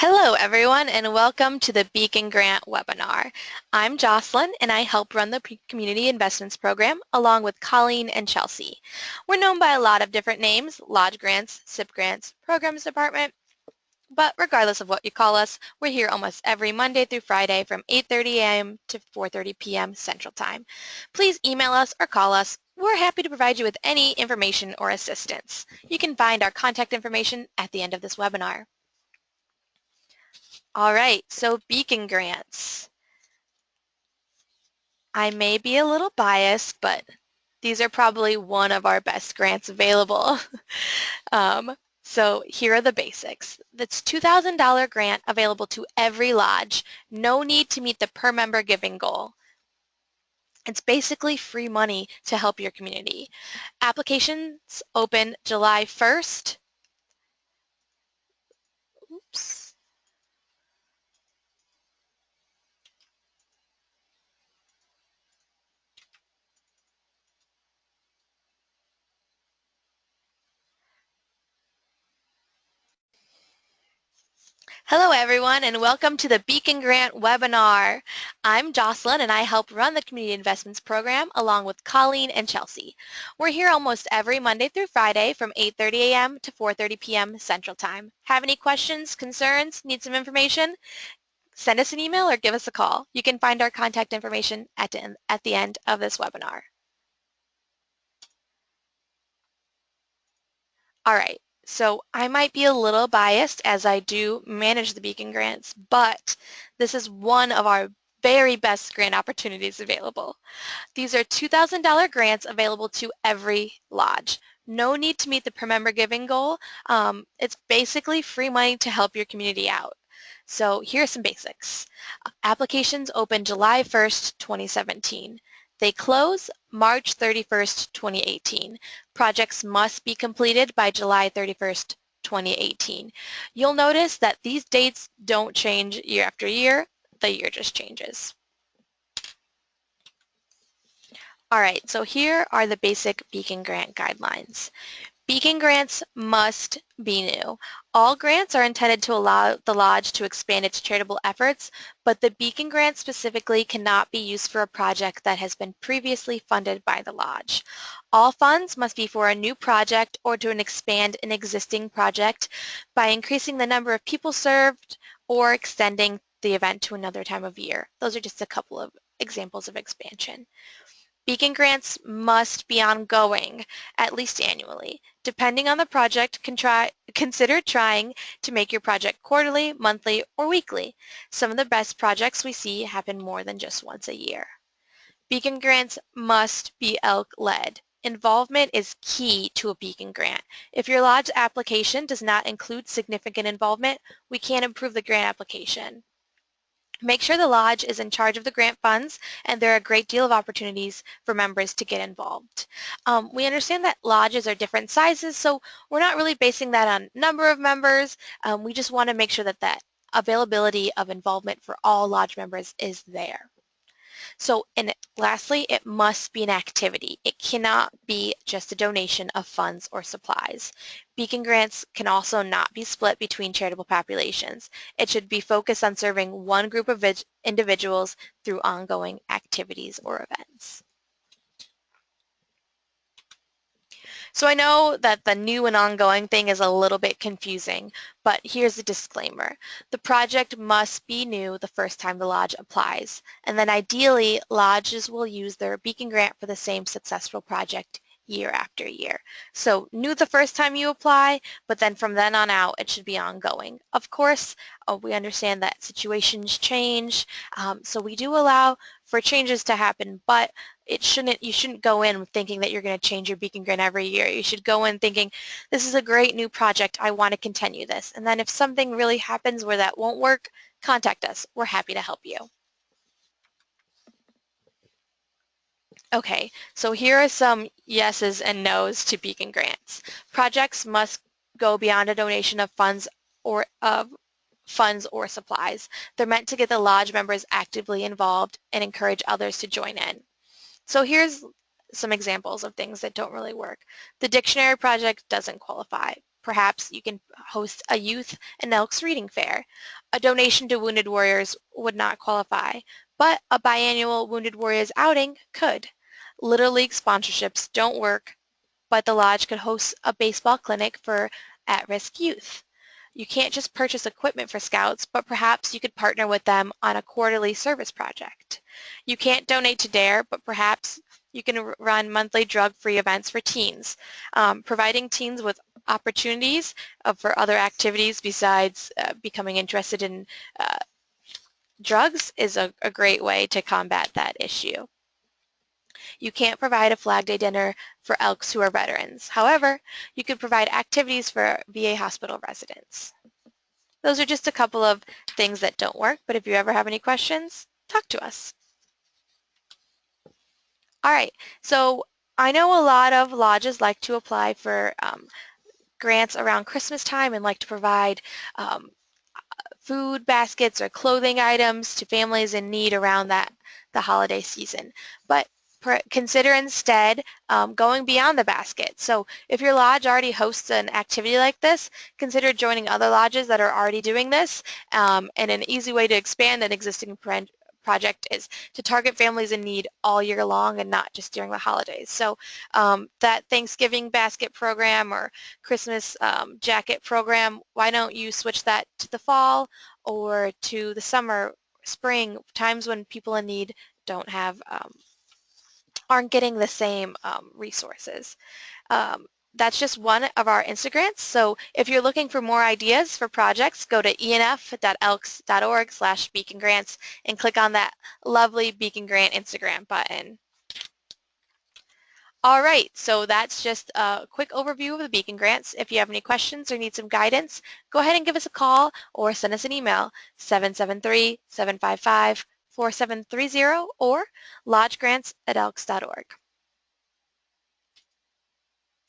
Hello everyone and welcome to the Beacon Grant webinar. I'm Jocelyn and I help run the Community Investments Program along with Colleen and Chelsea. We're known by a lot of different names, Lodge Grants, SIP Grants, Programs Department, but regardless of what you call us, we're here almost every Monday through Friday from 8:30 a.m. to 4:30 p.m. Central Time. Please email us or call us. We're happy to provide you with any information or assistance. You can find our contact information at the end of this webinar. All right, so Beacon Grants. I may be a little biased, but these are probably one of our best grants available. So here are the basics. That's $2,000 grant available to every lodge. No need to meet the per member giving goal. It's basically free money to help your community. Applications open July 1st. Oops. Hello everyone and welcome to the Beacon Grant webinar. I'm Jocelyn and I help run the Community Investments Program along with Colleen and Chelsea. We're here almost every Monday through Friday from 8:30 a.m. to 4:30 p.m. Central Time. Have any questions, concerns, need some information? Send us an email or give us a call. You can find our contact information at the end of this webinar. All right. So I might be a little biased as I do manage the Beacon Grants, but this is one of our very best grant opportunities available. These are $2,000 grants available to every lodge. No need to meet the per member giving goal. It's basically free money to help your community out. So here are some basics. Applications open July 1st, 2017. They close March 31st, 2018. Projects must be completed by July 31st, 2018. You'll notice that these dates don't change year after year. The year just changes. All right, so here are the basic Beacon Grant guidelines. Beacon grants must be new. All grants are intended to allow the lodge to expand its charitable efforts, but the Beacon grant specifically cannot be used for a project that has been previously funded by the lodge. All funds must be for a new project or to expand an existing project by increasing the number of people served or extending the event to another time of year. Those are just a couple of examples of expansion. Beacon grants must be ongoing, at least annually. Depending on the project, consider trying to make your project quarterly, monthly, or weekly. Some of the best projects we see happen more than just once a year. Beacon grants must be Elks-led. Involvement is key to a Beacon grant. If your lodge application does not include significant involvement, we can't approve the grant application. Make sure the lodge is in charge of the grant funds, and there are a great deal of opportunities for members to get involved. We understand that lodges are different sizes, so we're not really basing that on number of members. We just want to make sure that that availability of involvement for all lodge members is there. So, and lastly, it must be an activity. It cannot be just a donation of funds or supplies. Beacon grants can also not be split between charitable populations. It should be focused on serving one group of individuals through ongoing activities or events. So I know that the new and ongoing thing is a little bit confusing, but here's a disclaimer. The project must be new the first time the lodge applies, and then ideally, lodges will use their Beacon grant for the same successful project year after year. So new the first time you apply, but then from then on out, it should be ongoing. Of course, we understand that situations change, so we do allow for changes to happen, but you shouldn't go in thinking that you're going to change your Beacon grant every year. You should go in thinking, this is a great new project, I want to continue this. And then if something really happens where that won't work, contact us. We're happy to help you. Okay, so here are some yeses and nos to Beacon grants. Projects must go beyond a donation of funds or supplies. They're meant to get the lodge members actively involved and encourage others to join in. So here's some examples of things that don't really work. The dictionary project doesn't qualify. Perhaps you can host a youth and Elks reading fair. A donation to Wounded Warriors would not qualify, but a biannual Wounded Warriors outing could. Little League sponsorships don't work, but the lodge could host a baseball clinic for at-risk youth. You can't just purchase equipment for scouts, but perhaps you could partner with them on a quarterly service project. You can't donate to DARE, but perhaps you can run monthly drug-free events for teens, providing teens with opportunities for other activities besides becoming interested in uh, drugs is a great way to combat that issue. You can't provide a Flag Day dinner for Elks who are veterans. However, you could provide activities for VA hospital residents. Those are just a couple of things that don't work, but if you ever have any questions, talk to us. All right, so I know a lot of lodges like to apply for grants around Christmas time and like to provide food baskets or clothing items to families in need around the holiday season. But consider instead going beyond the basket. So if your lodge already hosts an activity like this, consider joining other lodges that are already doing this. And an easy way to expand an existing project is to target families in need all year long and not just during the holidays. So that Thanksgiving basket program or Christmas jacket program, why don't you switch that to the fall or to the summer, spring, times when people in need don't have, aren't getting the same resources. That's just one of our Instagrants. So if you're looking for more ideas for projects, go to enf.elks.org/Beacon Grants and click on that lovely Beacon Grant Instagram button. All right, so that's just a quick overview of the Beacon Grants. If you have any questions or need some guidance, go ahead and give us a call or send us an email, 773-755-4730 or lodgegrants@elks.org.